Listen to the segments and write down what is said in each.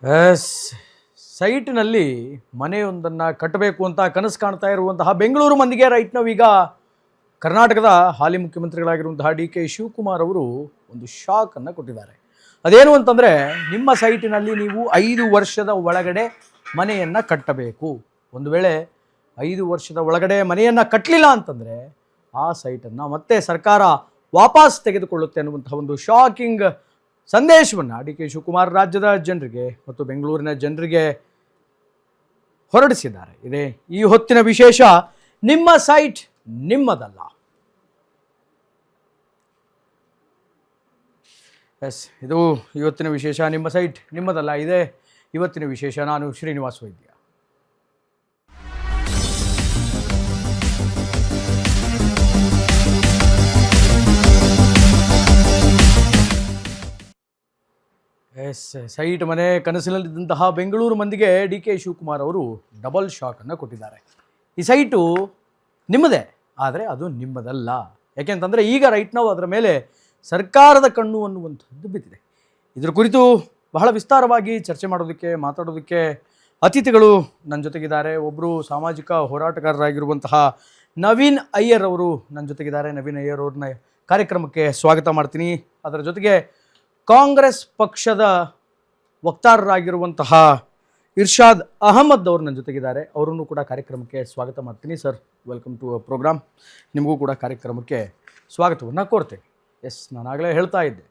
S ಸೈಟ್ನಲ್ಲಿ ಮನೆಯೊಂದನ್ನು ಕಟ್ಟಬೇಕು ಅಂತ ಕನಸು ಕಾಣ್ತಾ ಇರುವಂತಹ ಬೆಂಗಳೂರು ಮಂದಿಗೆ ರೈಟ್ ನಾವು ಈಗ ಕರ್ನಾಟಕದ ಹಾಲಿ ಮುಖ್ಯಮಂತ್ರಿಗಳಾಗಿರುವಂತಹ ಡಿ ಕೆ ಶಿವಕುಮಾರ್ ಅವರು ಒಂದು ಶಾಕನ್ನು ಕೊಟ್ಟಿದ್ದಾರೆ. ಅದೇನು ಅಂತಂದರೆ, ನಿಮ್ಮ ಸೈಟಿನಲ್ಲಿ ನೀವು 5 ವರ್ಷದ ಒಳಗಡೆ ಮನೆಯನ್ನು ಕಟ್ಟಬೇಕು. ಒಂದು ವೇಳೆ 5 ವರ್ಷದ ಒಳಗಡೆ ಮನೆಯನ್ನು ಕಟ್ಟಲಿಲ್ಲ ಅಂತಂದರೆ ಆ ಸೈಟನ್ನು ಮತ್ತೆ ಸರ್ಕಾರ ವಾಪಸ್ ತೆಗೆದುಕೊಳ್ಳುತ್ತೆ ಅನ್ನುವಂಥ ಒಂದು ಶಾಕಿಂಗ್ ಸಂದೇಶವನ್ನು ಡಿ ಕೆ ಶಿವಕುಮಾರ್ ರಾಜ್ಯದ ಜನರಿಗೆ ಮತ್ತು ಬೆಂಗಳೂರಿನ ಜನರಿಗೆ ಹೊರಡಿಸಿದ್ದಾರೆ. ಇದೇ ಈ ಹೊತ್ತಿನ ವಿಶೇಷ. ನಿಮ್ಮ ಸೈಟ್ ನಿಮ್ಮದಲ್ಲ. ಎಸ್, ಇದು ಇವತ್ತಿನ ವಿಶೇಷ. ನಿಮ್ಮ ಸೈಟ್ ನಿಮ್ಮದಲ್ಲ, ಇದೇ ಇವತ್ತಿನ ವಿಶೇಷ. ನಾನು ಶ್ರೀನಿವಾಸ್ ವೈದ್ಯ. ಎಸ್, ಸೈಟ್ ಮನೆ ಕನಸಿನಲ್ಲಿದ್ದಂತಹ ಬೆಂಗಳೂರು ಮಂದಿಗೆ ಡಿ ಕೆ ಶಿವಕುಮಾರ್ ಅವರು ಡಬಲ್ ಶಾಕನ್ನು ಕೊಟ್ಟಿದ್ದಾರೆ. ಈ ಸೈಟು ನಿಮ್ಮದೇ, ಆದರೆ ಅದು ನಿಮ್ಮದಲ್ಲ. ಯಾಕೆಂತಂದರೆ ಈಗ ರೈಟ್ ನಾವು ಅದರ ಮೇಲೆ ಸರ್ಕಾರದ ಕಣ್ಣು ಅನ್ನುವಂಥದ್ದು ಬಿದ್ದಿದೆ. ಇದರ ಕುರಿತು ಬಹಳ ವಿಸ್ತಾರವಾಗಿ ಚರ್ಚೆ ಮಾಡೋದಕ್ಕೆ, ಮಾತಾಡೋದಕ್ಕೆ ಅತಿಥಿಗಳು ನನ್ನ ಜೊತೆಗಿದ್ದಾರೆ. ಒಬ್ಬರು ಸಾಮಾಜಿಕ ಹೋರಾಟಗಾರರಾಗಿರುವಂತಹ ನವೀನ್ ಅಯ್ಯರ್ ಅವರು ನನ್ನ ಜೊತೆಗಿದ್ದಾರೆ. ನವೀನ್ ಅಯ್ಯರ್ ಅವ್ರನ್ನ ಕಾರ್ಯಕ್ರಮಕ್ಕೆ ಸ್ವಾಗತ ಮಾಡ್ತೀನಿ. ಅದರ ಜೊತೆಗೆ ಕಾಂಗ್ರೆಸ್ ಪಕ್ಷದ ವಕ್ತಾರರಾಗಿರುವಂತಹ ಇರ್ಷಾದ್ ಅಹಮದ್ ಅವರು ನನ್ನ ಜೊತೆಗಿದ್ದಾರೆ. ಅವರನ್ನು ಕೂಡ ಕಾರ್ಯಕ್ರಮಕ್ಕೆ ಸ್ವಾಗತ ಮಾಡ್ತೀನಿ. Sir, welcome to program. ನಿಮಗೂ ಕೂಡ ಕಾರ್ಯಕ್ರಮಕ್ಕೆ ಸ್ವಾಗತವನ್ನು ಕೋರ್ತೇನೆ. ಎಸ್, ನಾನಾಗಲೇ ಹೇಳ್ತಾ ಇದ್ದೆ,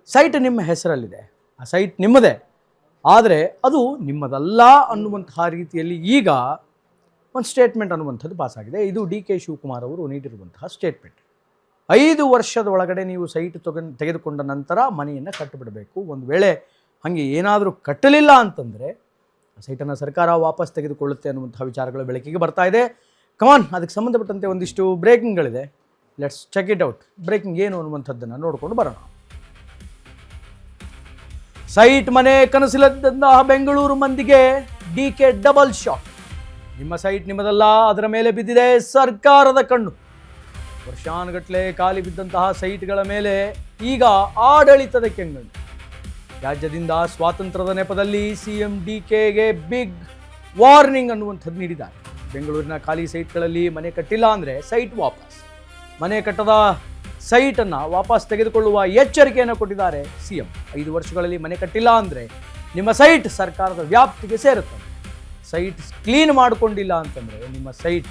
ಸೈಟ್ ನಿಮ್ಮ ಹೆಸರಲ್ಲಿದೆ, ಆ ಸೈಟ್ ನಿಮ್ಮದೇ, ಆದರೆ ಅದು ನಿಮ್ಮದಲ್ಲ ಅನ್ನುವಂತಹ ರೀತಿಯಲ್ಲಿ ಈಗ ಒಂದು ಸ್ಟೇಟ್ಮೆಂಟ್ ಅನ್ನುವಂಥದ್ದು ಪಾಸಾಗಿದೆ. ಇದು ಡಿ ಕೆ ಶಿವಕುಮಾರ್ ಅವರು ನೀಡಿರುವಂತಹ ಸ್ಟೇಟ್ಮೆಂಟ್. 5 ವರ್ಷದ ಒಳಗಡೆ ನೀವು ಸೈಟ್ ತೆಗೆದುಕೊಂಡ ನಂತರ ಮನೆಯನ್ನು ಕಟ್ಟಿಬಿಡಬೇಕು. ಒಂದು ವೇಳೆ ಹಾಗೆ ಏನಾದರೂ ಕಟ್ಟಲಿಲ್ಲ ಅಂತಂದರೆ ಸೈಟನ್ನು ಸರ್ಕಾರ ವಾಪಸ್ ತೆಗೆದುಕೊಳ್ಳುತ್ತೆ ಅನ್ನುವಂಥ ವಿಚಾರಗಳು ಬೆಳಕಿಗೆ ಬರ್ತಾ ಇದೆ. ಕಮಾನ್, ಅದಕ್ಕೆ ಸಂಬಂಧಪಟ್ಟಂತೆ ಒಂದಿಷ್ಟು ಬ್ರೇಕಿಂಗ್ಗಳಿದೆ. Let's check it out. Breaking ಏನು ಅನ್ನುವಂಥದ್ದನ್ನು ನೋಡಿಕೊಂಡು ಬರೋಣ. ಸೈಟ್ ಮನೆ ಕನಸಿಲ್ಲದಂತಹ ಬೆಂಗಳೂರು ಮಂದಿಗೆ ಡಿ ಕೆ ಡಬಲ್ ಶಾಕ್. ನಿಮ್ಮ ಸೈಟ್ ನಿಮ್ಮದಲ್ಲ, ಅದರ ಮೇಲೆ ಬಿದ್ದಿದೆ ಸರ್ಕಾರದ ಕಣ್ಣು. ವರ್ಷಾನುಗಟ್ಟಲೆ ಖಾಲಿ ಬಿದ್ದಂತಹ ಸೈಟ್ಗಳ ಮೇಲೆ ಈಗ ಆಡಳಿತದ ಕೆಂಗಣ್ಣು. ರಾಜ್ಯದಿಂದ ಸ್ವಾತಂತ್ರ್ಯದ ನೆಪದಲ್ಲಿ ಸಿಎಂ ಡಿ ಕೆಗೆ ಬಿಗ್ ವಾರ್ನಿಂಗ್ ಅನ್ನುವಂಥದ್ದು ನೀಡಿದ್ದಾರೆ. ಬೆಂಗಳೂರಿನ ಖಾಲಿ ಸೈಟ್ಗಳಲ್ಲಿ ಮನೆ ಕಟ್ಟಿಲ್ಲ ಅಂದರೆ ಸೈಟ್ ವಾಪಸ್, ಮನೆ ಕಟ್ಟದ ಸೈಟನ್ನು ವಾಪಸ್ ತೆಗೆದುಕೊಳ್ಳುವ ಎಚ್ಚರಿಕೆಯನ್ನು ಕೊಟ್ಟಿದ್ದಾರೆ ಸಿಎಂ. 5 ವರ್ಷಗಳಲ್ಲಿ ಮನೆ ಕಟ್ಟಿಲ್ಲ ಅಂದರೆ ನಿಮ್ಮ ಸೈಟ್ ಸರ್ಕಾರದ ವ್ಯಾಪ್ತಿಗೆ ಸೇರುತ್ತದೆ. ಸೈಟ್ ಕ್ಲೀನ್ ಮಾಡಿಕೊಂಡಿಲ್ಲ ಅಂತಂದರೆ ನಿಮ್ಮ ಸೈಟ್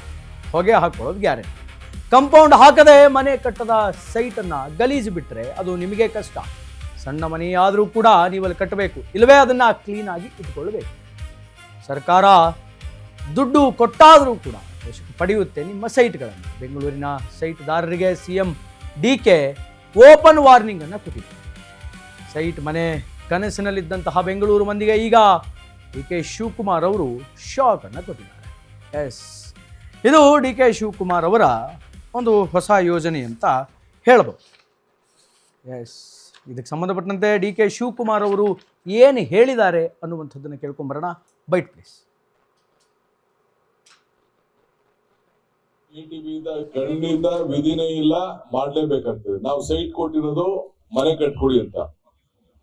ಹೊಗೆ ಹಾಕೊಳ್ಳೋದು ಗ್ಯಾರಂಟಿ. ಕಂಪೌಂಡ್ ಹಾಕದೆ ಮನೆ ಕಟ್ಟದ ಸೈಟನ್ನು ಗಲೀಜು ಬಿಟ್ಟರೆ ಅದು ನಿಮಗೆ ಕಷ್ಟ. ಸಣ್ಣ ಮನೆಯಾದರೂ ಕೂಡ ನೀವಲ್ಲಿ ಕಟ್ಟಬೇಕು, ಇಲ್ಲವೇ ಅದನ್ನು ಕ್ಲೀನಾಗಿ ಇಟ್ಕೊಳ್ಬೇಕು. ಸರ್ಕಾರ ದುಡ್ಡು ಕೊಟ್ಟಾದರೂ ಕೂಡ ಪಡೆಯುತ್ತೆ ನಿಮ್ಮ ಸೈಟ್ಗಳನ್ನು. ಬೆಂಗಳೂರಿನ ಸೈಟ್ದಾರರಿಗೆ ಸಿಎಂ ಡಿ ಕೆ ಓಪನ್ ವಾರ್ನಿಂಗನ್ನು ಕೊಟ್ಟಿದ್ದಾರೆ. ಸೈಟ್ ಮನೆ ಕನಸಿನಲ್ಲಿದ್ದಂತಹ ಬೆಂಗಳೂರು ಮಂದಿಗೆ ಈಗ ಡಿ ಕೆ ಶಿವಕುಮಾರ್ ಅವರು ಶಾಕನ್ನು ಕೊಟ್ಟಿದ್ದಾರೆ. ಎಸ್, ಇದು ಡಿ ಕೆ ಶಿವಕುಮಾರ್ ಅವರ ಒಂದು ಹೊಸ ಯೋಜನೆ ಅಂತ ಹೇಳ್ಬೋದು. ಎಸ್, ಇದಕ್ಕೆ ಸಂಬಂಧಪಟ್ಟಂತೆ ಡಿ ಕೆ ಶಿವಕುಮಾರ್ ಅವರು ಏನು ಹೇಳಿದ್ದಾರೆ ಅನ್ನುವಂಥದ್ದನ್ನು ಕೇಳ್ಕೊಂಬರೋಣ. Byte please. ಖಂಡಿತ ವಿಧಿನೇ ಇಲ್ಲ, ಮಾಡ್ಲೇಬೇಕಂತದೆ. ನಾವು ಸೈಟ್ ಕೊಟ್ಟಿರೋದು ಮನೆ ಕಟ್ಕೊಡಿ ಅಂತ.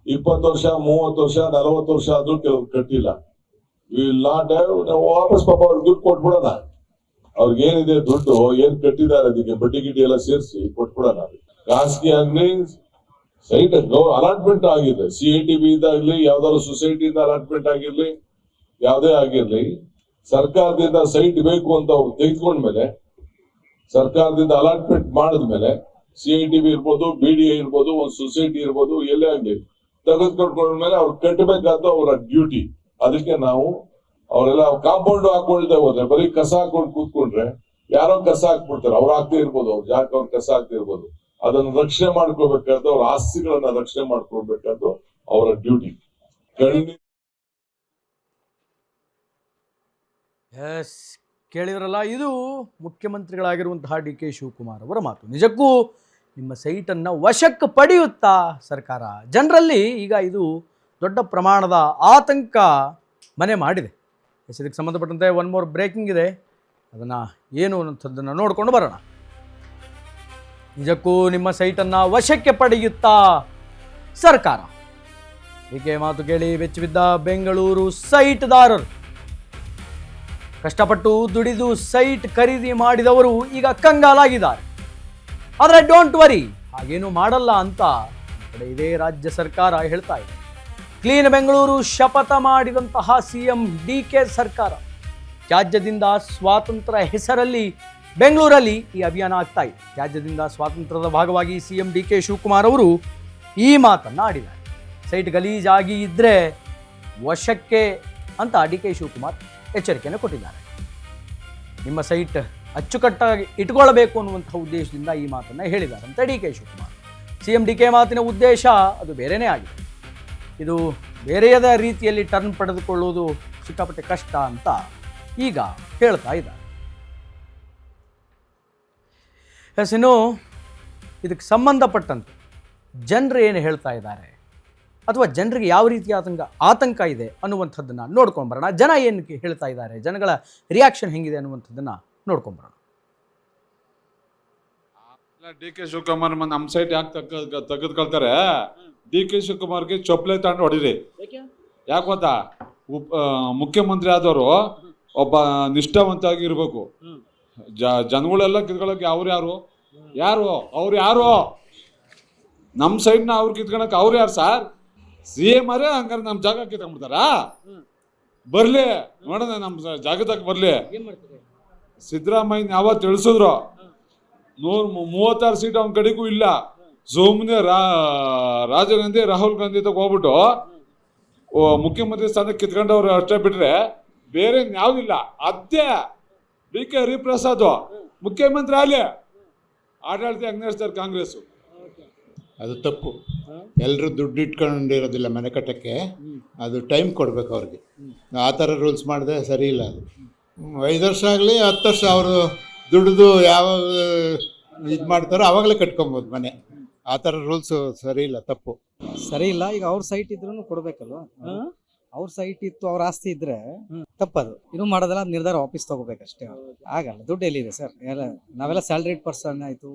20 ವರ್ಷ, 30 ವರ್ಷ, 40 ವರ್ಷ ಆದ್ರೂ ಕೆಲವ್ರು ಕಟ್ಟಿಲ್ಲ. ವಿಲ್ ನಾಟ್ ಹ್ಯಾವ್, ನಾವು ವಾಪಸ್ ಪಾಪ ಅವ್ರಿಗೆ ದುಡ್ಡು ಕೊಟ್ಬಿಡೋಣ. ಅವ್ರಿಗೆ ಏನಿದೆ ದುಡ್ಡು, ಏನ್ ಕಟ್ಟಿದ್ದಾರೆ ಅದಕ್ಕೆ ಬಡ್ಡಿ ಗಿಡ್ಡಿ ಎಲ್ಲ ಸೇರಿಸಿ ಕೊಟ್ಬಿಡೋಣ. ಖಾಸಗಿ ಆಗ್ಲಿ ಸೈಟ್ ಅಲಾಟ್ಮೆಂಟ್ ಆಗಿದೆ, CITB ಇದಾಗ್ಲಿ, ಯಾವ್ದಾದ್ರು ಸೊಸೈಟಿಯಿಂದ ಅಲಾಟ್ಮೆಂಟ್ ಆಗಿರ್ಲಿ, ಯಾವ್ದೇ ಆಗಿರ್ಲಿ, ಸರ್ಕಾರದಿಂದ ಸೈಟ್ ಬೇಕು ಅಂತ ಅವ್ರು ತೆಗೆದುಕೊಂಡ್ಮೇಲೆ, ಸರ್ಕಾರದಿಂದ ಅಲಾಟ್ಮೆಂಟ್ ಮಾಡಿದ್ಮೇಲೆ CITB ಇರ್ಬೋದು, BDA ಇರ್ಬೋದು, ಒಂದು ಸೊಸೈಟಿ ಇರ್ಬೋದು, ಎಲ್ಲೇ ಆಗ್ಲಿ ತೆಗೆದುಕೊಂಡ್ಮೇಲೆ ಅವ್ರು ಕಟ್ಟಬೇಕಾದ ಅವರ ಡ್ಯೂಟಿ. ಅದಕ್ಕೆ ನಾವು ಅವರೆಲ್ಲ ಕಾಂಪೌಂಡ್ ಹಾಕೊಳ್ದೆ ಹೋದ್ರೆ, ಬರೀ ಕಸ ಹಾಕೊಂಡು ಕೂತ್ಕೊಂಡ್ರೆ ಯಾರೋ ಕಸ ಹಾಕ್ಬಿಡ್ತಾರೆ. ಅವ್ರು ಹಾಕ್ದೇ ಇರ್ಬೋದು, ಅವ್ರು ಜಾಕ್ ಅವ್ರು ಕಸ ಹಾಕ್ತಾ ಇರ್ಬೋದು. ಅದನ್ನು ರಕ್ಷಣೆ ಮಾಡ್ಕೋಬೇಕಾದ್ದು, ಅವ್ರ ಆಸ್ತಿಗಳನ್ನ ರಕ್ಷಣೆ ಮಾಡ್ಕೊಳ್ಬೇಕಾದ್ದು ಅವರ ಡ್ಯೂಟಿ. ಎಸ್, ಕೇಳಿದ್ರಲ್ಲ, ಇದು ಮುಖ್ಯಮಂತ್ರಿಗಳಾಗಿರುವಂತಹ ಡಿ ಕೆ ಶಿವಕುಮಾರ್ ಅವರ ಮಾತು. ನಿಜಕ್ಕೂ ನಿಮ್ಮ ಸೈಟನ್ನು ವಶಕ್ಕೆ ಪಡೆಯುತ್ತಾ ಸರ್ಕಾರ? ಜನರಲ್ಲಿ ಈಗ ಇದು ದೊಡ್ಡ ಪ್ರಮಾಣದ ಆತಂಕ ಮನೆ ಮಾಡಿದೆ. ಎಸ್, ಇದಕ್ಕೆ ಸಂಬಂಧಪಟ್ಟಂತೆ ಒನ್ ಮೋರ್ ಬ್ರೇಕಿಂಗ್ ಇದೆ. ಅದನ್ನು ಏನು ಅನ್ನೋಂಥದ್ದನ್ನು ನೋಡಿಕೊಂಡು ಬರೋಣ. ನಿಜಕ್ಕೂ ನಿಮ್ಮ ಸೈಟನ್ನು ವಶಕ್ಕೆ ಪಡೆಯುತ್ತಾ ಸರ್ಕಾರ? ಹೀಗೆ ಮಾತು ಕೇಳಿ ಬೆಚ್ಚಿಬಿದ್ದ ಬೆಂಗಳೂರು ಸೈಟ್ದಾರರು. ಕಷ್ಟಪಟ್ಟು ದುಡಿದು ಸೈಟ್ ಖರೀದಿ ಮಾಡಿದವರು ಈಗ ಕಂಗಾಲಾಗಿದ್ದಾರೆ. ಆದರೆ ಡೋಂಟ್ ವರಿ, ಹಾಗೇನು ಮಾಡಲ್ಲ ಅಂತ ಇದೇ ರಾಜ್ಯ ಸರ್ಕಾರ ಹೇಳ್ತಾ ಇದೆ. ಕ್ಲೀನ್ ಬೆಂಗಳೂರು ಶಪಥ ಮಾಡಿದಂತಹ ಸಿಎಂ DK ಸರ್ಕಾರ ತ್ಯಾಜ್ಯದಿಂದ ಸ್ವಾತಂತ್ರ್ಯ ಹೆಸರಲ್ಲಿ ಬೆಂಗಳೂರಲ್ಲಿ ಈ ಅಭಿಯಾನ ಆಗ್ತಾ ಇದೆ. ತ್ಯಾಜ್ಯದಿಂದ ಸ್ವಾತಂತ್ರ್ಯದ ಭಾಗವಾಗಿ ಸಿಎಂ DK ಶಿವಕುಮಾರ್ ಅವರು ಈ ಮಾತನ್ನು ಆಡಿದ್ದಾರೆ. ಸೈಟ್ ಗಲೀಜಾಗಿ ಇದ್ದರೆ ವಶಕ್ಕೆ ಅಂತ DK ಶಿವಕುಮಾರ್ ಎಚ್ಚರಿಕೆಯನ್ನು ಕೊಟ್ಟಿದ್ದಾರೆ. ನಿಮ್ಮ ಸೈಟ್ ಅಚ್ಚುಕಟ್ಟಾಗಿ ಇಟ್ಕೊಳ್ಬೇಕು ಅನ್ನುವಂಥ ಉದ್ದೇಶದಿಂದ ಈ ಮಾತನ್ನು ಹೇಳಿದ್ದಾರೆ ಅಂತ DK ಶಿವಕುಮಾರ್. ಸಿಎಂ DK ಮಾತಿನ ಉದ್ದೇಶ ಅದು ಬೇರೆಯೇ ಆಗಿದೆ. ಇದು ಬೇರೆಯದ ರೀತಿಯಲ್ಲಿ ಟರ್ನ್ ಪಡೆದುಕೊಳ್ಳುವುದು ಸಿಕ್ಕಾಪಟ್ಟೆ ಕಷ್ಟ ಅಂತ ಈಗ ಹೇಳ್ತಾ ಇದ್ದಾರೆ. ಇನ್ನು ಇದಕ್ಕೆ ಸಂಬಂಧಪಟ್ಟಂತೆ ಜನರು ಏನು ಹೇಳ್ತಾ ಇದ್ದಾರೆ ಅಥವಾ ಜನರಿಗೆ ಯಾವ ರೀತಿಯ ಆತಂಕ ಇದೆ ಅನ್ನುವಂಥದ್ದನ್ನು ನೋಡ್ಕೊಂಬರೋಣ. ಜನ ಏನು ಹೇಳ್ತಾ ಇದ್ದಾರೆ, ಜನಗಳ ರಿಯಾಕ್ಷನ್ ಹೆಂಗಿದೆ ಅನ್ನುವಂಥದ್ದನ್ನು ನೋಡ್ಕೊಂಬರೋಣ. DK ಶಿವಕುಮಾರ್ ನಮ್ಮ ಸೈಟ್ ಯಾಕೆ ತೆಗೆದುಕೊಳ್ತಾರೆ? DK ಶಿವಕುಮಾರ್ಗೆ ಚೊಪ್ಲೆ ತಗೊಂಡು ಹೊಡಿರಿ. ಯಾಕೆ ಗೊತ್ತಾ? ಮುಖ್ಯಮಂತ್ರಿ ಆದವರು ಒಬ್ಬ ನಿಷ್ಠಾವಂತಾಗಿ ಇರಬೇಕು. ಜನಗಳೆಲ್ಲ ಕಿತ್ಕೊಳ್ಳೋಕೆ ಅವ್ರು ಯಾರು ನಮ್ಮ ಸೈಡ್ನ ಅವ್ರು ಕಿತ್ಕೊಳಕ್ಕೆ ಅವ್ರು ಯಾರು ಸರ್? CM ಅವರೇ ಹಂಗಾರೆ ನಮ್ಮ ಜಾಗ ಕಿತ್ಕೊಂಡ್ಬಿಡ್ತಾರಾ? ಬರ್ಲಿ ನೋಡೋಣ, ನಮ್ಮ ಜಾಗದಾಗ ಬರ್ಲಿ. ಸಿದ್ದರಾಮಯ್ಯ ಯಾವತ್ತು ತಿಳಿಸಿದ್ರು 136 ಸೀಟ್ ಅವನ ಕಡೆಗೂ ಇಲ್ಲ. ಸುಮ್ಮನೆ ರಾಜೀವ್ ಗಾಂಧಿ ರಾಹುಲ್ ಗಾಂಧಿ ತಗ ಹೋಗ್ಬಿಟ್ಟು ಮುಖ್ಯಮಂತ್ರಿ ಸ್ಥಾನಕ್ಕೆ ಕಿತ್ಕೊಂಡವ್ರು ಅಷ್ಟೇ ಬಿಟ್ರೆ ಬೇರೆ ಯಾವ್ದಿಲ್ಲ. ಅದೇ DK ಹರಿಪ್ರಸಾದ್ ಮುಖ್ಯಮಂತ್ರಿ ಅಲ್ಲಿ ಆಡಳಿತ ಹೆಂಗ್ ನಡೆಸ್ತಾರೆ ಕಾಂಗ್ರೆಸ್. ಅದು ತಪ್ಪು. ಎಲ್ಲರೂ ದುಡ್ಡು ಇಟ್ಕೊಂಡಿರೋದಿಲ್ಲ ಮನೆ ಕಟ್ಟಕ್ಕೆ, ಅದು ಟೈಮ್ ಕೊಡ್ಬೇಕು ಅವ್ರಿಗೆ. ಆ ಥರ ರೂಲ್ಸ್ ಮಾಡಿದ್ರೆ ಸರಿ ಇಲ್ಲ. ಅದು 5 ವರ್ಷ ಆಗಲಿ 10 ವರ್ಷ ಅವರು ದುಡ್ದು ಯಾವಾಗ ಇದು ಮಾಡ್ತಾರೋ ಆವಾಗಲೇ ಕಟ್ಕೊಬೋದು ಮನೆ. ಆ ಥರ ರೂಲ್ಸು ಸರಿ ಇಲ್ಲ, ತಪ್ಪು. ಸರಿ ಇಲ್ಲ. ಈಗ ಅವ್ರ ಸೈಟ್ ಇದ್ರೂ ಕೊಡ್ಬೇಕಲ್ವಾ? ಅವ್ರ ಸೈಟ್ ಇತ್ತು, ಅವ್ರ ಆಸ್ತಿ ಇದ್ರೆ ತಪ್ಪದು. ಇದು ಮಾಡೋದಲ್ಲ, ನಿರ್ಧಾರ ವಾಪಸ್ ತಗೋಬೇಕಷ್ಟೇ. ಆಗಲ್ಲ. ದುಡ್ಡು ಎಲ್ಲಿದೆ ಸರ್? ನಾವೆಲ್ಲ ಸ್ಯಾಲ್ರಿಡ್ ಪರ್ಸನ್ ಆಯಿತು,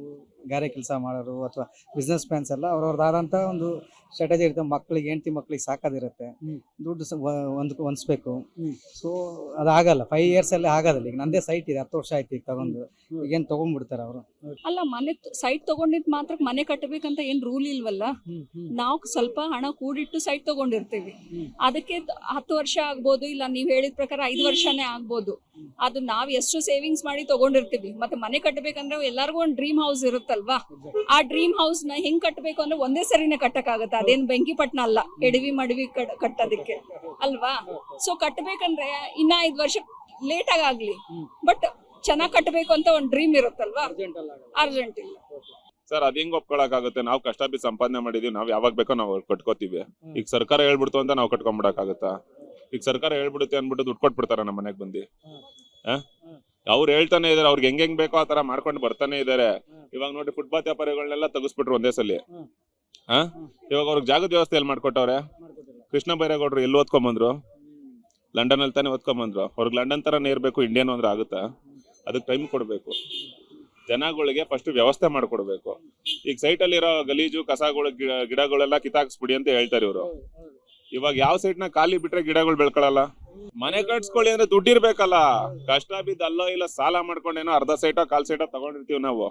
ಗಾರೆ ಕೆಲಸ ಮಾಡೋರು ಅಥವಾ ಬಿಸ್ನೆಸ್ ಮ್ಯಾನ್ಸ್ ಎಲ್ಲ ಅವ್ರವ್ರದ್ದಾದಂಥ ಒಂದು ಸ್ಟ್ರಾಟಜಿ ಇರುತ್ತೆ. ಹೆಂಡತಿ ಮಕ್ಳಿಗೆ ಸಾಕೋದಿರುತ್ತೆ, ದುಡ್ಡು ಹೊಂದಿಸ್ಬೇಕು. ಸೊ ಅದಾಗಲ್ಲ. 5 years ಅಲ್ಲಿ ಆಗೋದಿಲ್ಲ. ಈಗ ನಂದೇ ಸೈಟ್ ಇದೆ, 10 ವರ್ಷ ಆಯ್ತು ಈಗ ತಗೊಂಡು. ಈಗೇನು ತಗೊಂಡ್ಬಿಡ್ತಾರೆ ಅವರು? ಅಲ್ಲ, ಮನೆ ಸೈಟ್ ತಗೊಂಡಿದ್ ಮಾತ್ರ ಮನೆ ಕಟ್ಟಬೇಕಂತ ಏನ್ ರೂಲ್ ಇಲ್ವಲ್ಲ. ನಾವು ಸ್ವಲ್ಪ ಹಣ ಕೂಡಿಟ್ಟು ಸೈಟ್ ತಗೊಂಡಿರ್ತೀವಿ. ಅದಕ್ಕೆ 10 ವರ್ಷ ಆಗ್ಬೋದು, ಇಲ್ಲ ನೀವ್ ಹೇಳಿದ ಪ್ರಕಾರ 5 ವರ್ಷನೇ ಆಗ್ಬೋದು. ಅದು ನಾವ್ ಎಷ್ಟು ಸೇವಿಂಗ್ಸ್ ಮಾಡಿ ತಗೊಂಡಿರ್ತೀವಿ. ಮತ್ತೆ ಮನೆ ಕಟ್ಟಬೇಕಂದ್ರೆ ಎಲ್ಲರಿಗೂ ಒಂದು ಡ್ರೀಮ್ ಹೌಸ್ ಇರುತ್ತಲ್ವಾ? ಆ ಡ್ರೀಮ್ ಹೌಸ್ ನ ಹೆಂಗ್ ಕಟ್ಟಬೇಕು ಅಂದ್ರೆ ಒಂದೇ ಸರಿನೇ ಕಟ್ಟಕ್ಕಾಗತ್ತೆ. ಅದೇನ್ ಬೆಂಕಿಪಟ್ನ ಅಲ್ಲ, ಎಡವಿ ಮಡವಿ ಕಟ್ಟೋದಕ್ಕೆ ಅಲ್ವಾ? ಸೊ ಕಟ್ಟಬೇಕಂದ್ರೆ ಇನ್ನ 5 ವರ್ಷ ಲೇಟ್ ಆಗ್ಲಿ, ಬಟ್ ಚೆನ್ನಾಗ್ ಕಟ್ಟಬೇಕು ಅಂತ ಒಂದು ಡ್ರೀಮ್ ಇರುತ್ತಲ್ವಾ? ಅರ್ಜೆಂಟ್ ಇಲ್ಲ ಸರ್. ಅದ್ ಹೆಂಗ್ ಒಪ್ಕೊಳಕಾಗುತ್ತೆ? ನಾವು ಕಷ್ಟ ಬಿದ್ದು ಸಂಪಾದನೆ ಮಾಡಿದೀವಿ, ನಾವ್ ಯಾವಾಗ ಬೇಕೋ ನಾವು ಕಟ್ಕೋತೀವಿ. ಈಗ ಸರ್ಕಾರ ಹೇಳ್ಬಿಡ್ತು ಅಂತ ನಾವು ಕಟ್ಕೊಂಡ್ಬಿಡಕ್ಕಾಗತ್ತಾ? ಈಗ ಸರ್ಕಾರ ಹೇಳ್ಬಿಡುತ್ತೆ ಅನ್ಬಿಟ್ಟು ದುಡ್ಡು ಕೊಟ್ಬಿಡ್ತಾರ ನಮ್ಮ ಮನೆಗ್ ಬಂದು? ಅವ್ರು ಹೇಳ್ತಾನೆ ಇದಾರೆ, ಅವ್ರಿಗೆ ಹೆಂಗ್ ಬೇಕೋ ಆ ತರ ಮಾಡ್ಕೊಂಡು ಬರ್ತಾನೆ ಇದಾರೆ. ಇವಾಗ ನೋಡಿ, ಫುಟ್ಪಾತ್ ವ್ಯಾಪಾರಿಗಳನ್ನೆಲ್ಲ ತೆಗಿಸ್ಬಿಟ್ರು ಒಂದೇ ಸಲ. ಇವಾಗ ಅವ್ರಿಗೆ ಜಾಗದ ವ್ಯವಸ್ಥೆ ಎಲ್ಲಿ ಮಾಡ್ಕೊಟ್ಟವ್ರೆ? ಕೃಷ್ಣ ಬೈರೇಗೌಡರು ಎಲ್ಲಿ ಓದ್ಕೊಂಬಂದ್ರು? ಲಂಡನ್ ಅಲ್ಲಿ ತಾನೇ ಓದ್ಕೊಂಬಂದ್ರು. ಅವ್ರಿಗೆ ಲಂಡನ್ ತರನೇ ಇರ್ಬೇಕು ಇಂಡಿಯನ್ ಅಂದ್ರೆ ಆಗುತ್ತಾ? ಅದಕ್ಕೆ ಟೈಮ್ ಕೊಡ್ಬೇಕು. ಜನಗಳಿಗೆ ಫಸ್ಟ್ ವ್ಯವಸ್ಥೆ ಮಾಡ್ಕೊಡ್ಬೇಕು. ಈಗ ಸೈಟ್ ಅಲ್ಲಿರೋ ಗಲೀಜು ಕಸಗಳು ಗಿಡಗಳೆಲ್ಲ ಕಿತ್ತಾಕ್ಸ್ಬಿಡಿ ಅಂತ ಹೇಳ್ತಾರೆ ಇವರು. ಇವಾಗ ಯಾವ ಸೈಟ್ ನ ಖಾಲಿ ಬಿಟ್ರೆ ಗಿಡಗಳು ಬೆಳ್ಕೊಳಲ್ಲ? ಮನೆ ಕಟ್ಸ್ಕೊಳ್ಳಿ ಅಂದ್ರೆ ದುಡ್ಡಿರ್ಬೇಕಲ್ಲ. ಕಷ್ಟ ಬಿದ್ದು ಅಲ್ಲೋ ಇಲ್ಲ ಸಾಲ ಮಾಡ್ಕೊಂಡೇನೋ ಅರ್ಧ ಸೈಟೋ 1/4 ಸೈಟೋ ತಗೊಂಡಿರ್ತೀವಿ ನಾವು.